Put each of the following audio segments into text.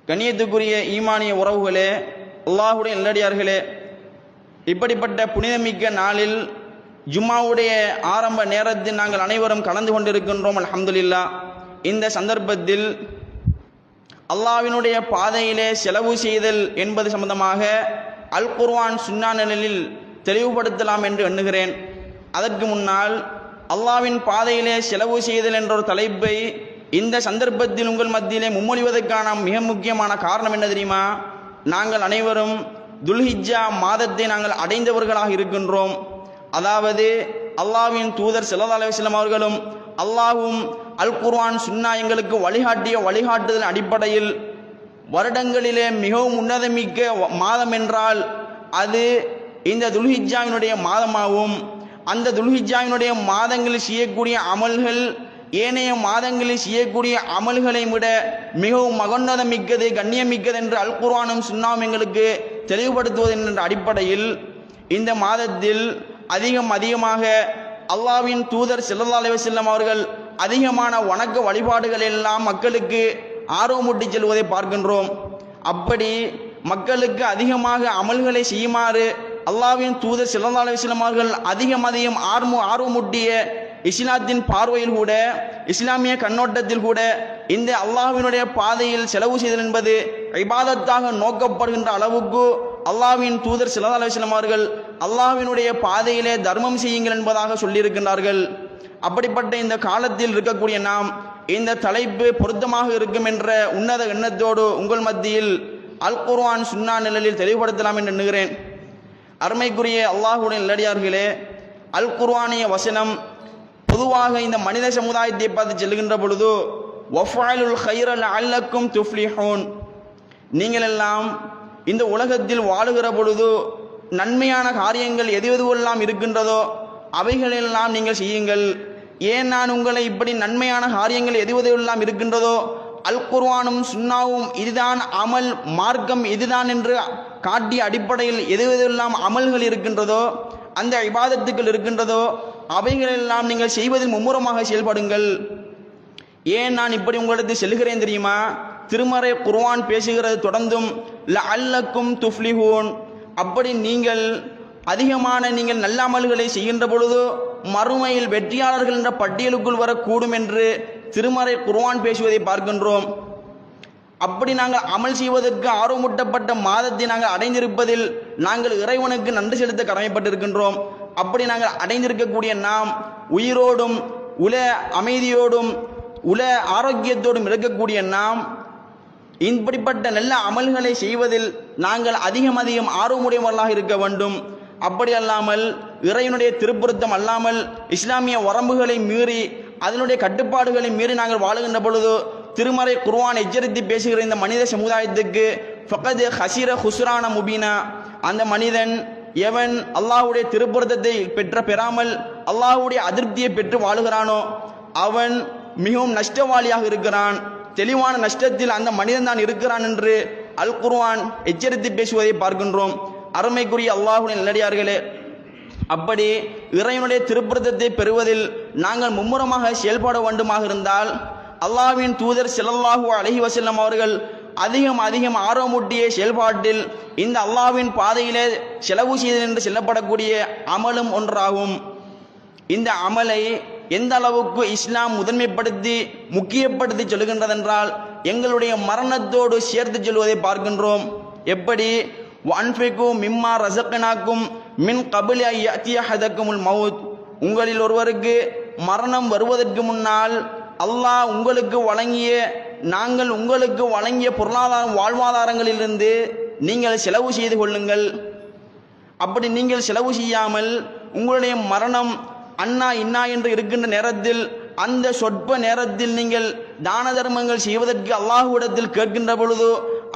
கண்ணியத்துக்குரிய ஈமானிய உறவுகளே, அல்லாஹுடைய நல்லடியார்களே, இப்படிப்பட்ட புனிதமிக்க நாளில் ஜும்மாவுடைய ஆரம்ப நேரத்தில் நாங்கள் அனைவரும் கலந்து கொண்டிருக்கின்றோம். அல்ஹம்துலில்லாஹ். இந்த சந்தர்ப்பத்தில் அல்லாஹ்வினுடைய பாதையிலே செலவு செய்தல் என்பது சம்பந்தமாக அல் குர்ஆன் சுன்னா நிழலில் தெளிவுபடுத்தலாம் என்று எண்ணுகிறேன். அதற்கு முன்னால் அல்லாஹ்வின் பாதையிலே செலவு செய்தல் என்ற ஒரு தலைப்பை இந்த சந்தர்ப்பத்தில் உங்கள் மத்தியிலே முன்மொழிவதற்கான மிக முக்கியமான காரணம் என்ன தெரியுமா? நாங்கள் அனைவரும் துல்ஹிஜ்ஜா மாதத்தை நாங்கள் அடைந்தவர்களாக இருக்கின்றோம். அதாவது அல்லாஹ்வின் தூதர் ஸல்லல்லாஹு அலைஹி வஸல்லம் அவர்களும் அல்லாஹ்வும் அல் குர்ஆன் சுன்னா எங்களுக்கு வழிகாட்டிய வழிகாட்டுதல் அடிப்படையில் வருடங்களிலே மிகவும் உன்னதமிக்க மாதம் என்றால் அது இந்த துல்ஹிஜ்ஜாவினுடைய மாதமாகும். அந்த துல்ஹிஜ்ஜாவினுடைய மாதங்களில் செய்யக்கூடிய அமல்கள் ஏனைய மாதங்களில் செய்யக்கூடிய அமல்களை விட மிகவும் மகோன்னதமிக்கது, கண்ணியமிக்கது என்று அல் குர்ஆனும் சுன்னாவும் எங்களுக்கு தெளிவுபடுத்துவது என்ற அடிப்படையில் இந்த மாதத்தில் அதிகமாக அல்லாஹ்வின் தூதர் ஸல்லல்லாஹு அலைஹி வஸல்லம் அவர்கள் அதிகமான வணக்க வழிபாடுகள் எல்லாம் மக்களுக்கு ஆர்வமூட்டி செல்வதை பார்க்கின்றோம். அப்படி மக்களுக்கு அதிகமாக அமல்களை செய்யுமாறு அல்லாஹ்வின் தூதர் ஸல்லல்லாஹு அலைஹி வஸல்லம் அவர்கள் அதிகம் ஆர்வமூட்டிய இஸ்லாத்தின் பார்வையில் கூட, இஸ்லாமிய கண்ணோட்டத்தில் கூட இந்த அல்லாஹ்வினுடைய பாதையில் செலவு செய்தல் என்பது இபாதத்தாக நோக்கப்படுகின்ற அளவுக்கு அல்லாஹ்வின் தூதர் ஸல்லல்லாஹு அலைஹி வஸல்லம் அவர்கள் அல்லாஹ்வினுடைய பாதையிலே தர்மம் செய்யுங்கள் என்பதாக சொல்லியிருக்கின்றார்கள். அப்படிப்பட்ட இந்த காலத்தில் இருக்கக்கூடிய நாம் இந்த தலைப்பு பொருத்தமாக இருக்கும் என்ற உன்னத எண்ணத்தோடு உங்கள் மத்தியில் அல் குர்ஆன் சுன்னா நிழலில் தெளிவுபடுத்தலாம் என்று எண்ணுகிறேன். அருமைக்குரிய அல்லாஹ்வுடைய நல்லடியார்களே, அல் குர்ஆனிய வசனம் பொதுவாக இந்த மனித சமுதாயத்தை பார்த்து செல்லுகின்ற பொழுது வஃஅலுல் கைர லஅல்லக்கும் துஃப்லிஹூன், நீங்கள் எல்லாம் இந்த உலகத்தில் வாழுகிற பொழுது நன்மையான காரியங்கள் எதுவெல்லாம் இருக்கின்றதோ அவைகளெல்லாம் நீங்கள் செய்யுங்கள். ஏன் நான் உங்களை இப்படி நன்மையான காரியங்கள் எதுவெல்லாம் இருக்கின்றதோ அல் குர்ஆனும் சுன்னாவும் இதுதான் அமல் மார்க்கம் இதுதான் என்று காட்டிய அடிப்படையில் எதுவெல்லாம் அமல்கள் இருக்கின்றதோ, அந்த இபாதத்துக்கள் இருக்கின்றதோ அவைகளெல்லாம் நீங்கள் செய்வதில் மும்முரமாக செயல்படுங்கள். ஏன் நான் இப்படி உங்களுக்கு செல்கிறேன் தெரியுமா? திருமறை குர்ஆன் பேசுகிறது தொடர்ந்தும் லஅல்லக்கும் துஃப்லிஹூன், அப்படி நீங்கள் அதிகமான நீங்கள் நல்ல அமல்களை செய்கின்ற பொழுது மறுமையில் வெற்றியாளர்கள் என்ற பட்டியலுக்குள் வரக்கூடும் என்று திருமறை குர்ஆன் பேசுவதை பார்க்கின்றோம். அப்படி நாங்கள் அமல் செய்வதற்கு ஆர்வமூட்டப்பட்ட மாதத்தை நாங்கள் அடைந்திருப்பதில் நாங்கள் இறைவனுக்கு நன்றி செலுத்த கடமைப்பட்டிருக்கின்றோம். அப்படி நாங்கள் அடைந்திருக்கக்கூடிய நாம் உயிரோடும் உல அமைதியோடும் உல ஆரோக்கியத்தோடும் இருக்கக்கூடிய நாம் இப்படிப்பட்ட நல்ல அமல்களை செய்வதில் நாங்கள் அதிகம் ஆர்வமுடையவர்களாக இருக்க வேண்டும். அப்படி அல்லாமல் இறைவனுடைய திருப்பொருத்தம் அல்லாமல் இஸ்லாமிய வரம்புகளை மீறி அதனுடைய கட்டுப்பாடுகளை மீறி நாங்கள் வாழுகின்ற பொழுது திருமறை குர்ஆன் எச்சரித்து பேசுகிற இந்த மனித சமுதாயத்துக்கு ஃபகத் ஹசிர ஹுஸ்ரான முபீனா, அந்த மனிதன் எவன் அல்லாஹ்வுடைய திருப்பொருத்தத்தை பெறாமல் அல்லாஹ்வுடைய அதிருப்தியை பெற்று வாழுகிறானோ அவன் மிகவும் நஷ்டவாளியாக இருக்கிறான், தெளிவான நஷ்டத்தில் அந்த மனிதன் தான் இருக்கிறான் என்று அல் குர்ஆன் எச்சரித்து பேசுவதை பார்க்கின்றோம். அருமைக்குரிய அல்லாஹ்வுடைய நல்லடியார்களே, அப்படி இறைவனுடைய திருப்பொருத்தத்தை பெறுவதில் நாங்கள் மும்முரமாக செயல்பட வேண்டுமாக இருந்தால் அல்லாஹ்வின் தூதர் ஸல்லல்லாஹு அலைஹி வஸல்லம் அவர்கள் அதிகம் ஆர்வமூட்டிய செயல்பாட்டில் இந்த அல்லாஹ்வின் பாதையிலே செலவு செய்தல் என்று சொல்லப்படக்கூடிய அமலும் ஒன்றாகும். இந்த அமலை எந்த அளவுக்கு இஸ்லாம் முதன்மைப்படுத்தி முக்கியப்படுத்தி சொல்லுகின்றதென்றால் எங்களுடைய மரணத்தோடு சேர்த்து சொல்வதை பார்க்கின்றோம். எப்படி வன்ஃபிகு மிம்மா ரஸக்னாக்கும் மின் கபிலி அன் யஅதிய அஹதக்குமுல் மவுத், உங்களில் ஒருவருக்கு மரணம் வருவதற்கு முன்னால் அல்லாஹ் உங்களுக்கு வழங்கிய நாங்கள் உங்களுக்கு வழங்கிய வாழ்வாதாரங்களிலிருந்து நீங்கள் செலவு செய்து கொள்ளுங்கள். அப்படி நீங்கள் செலவு செய்யாமல் உங்களுடைய மரணம் அண்ணா இன்னா என்று இருக்கின்ற நேரத்தில் அந்த சொற்ப நேரத்தில் நீங்கள் தான தர்மங்கள் செய்வதற்கு அல்லாஹ்விடத்தில் கேட்கின்ற பொழுது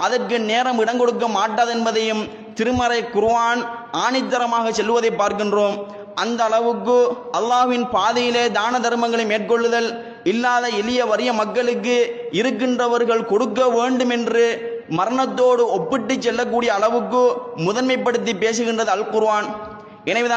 அதற்கு நேரம் இடம் கொடுக்க மாட்டாது என்பதையும் திருமறை குர்ஆன் ஆணித்தரமாக செல்வதை பார்க்கின்றோம். அந்த அளவுக்கு அல்லாஹ்வின் பாதையிலே தான தர்மங்களை மேற்கொள்ளுதல், இல்லாத எளிய வறிய மக்களுக்கு இருக்கின்றவர்கள் கொடுக்க வேண்டும் என்று மரணத்தோடு ஒப்பிட்டு செல்லக்கூடிய அளவுக்கு முதன்மைப்படுத்தி பேசுகின்றது அல் குர்ஆன். எனவேதான்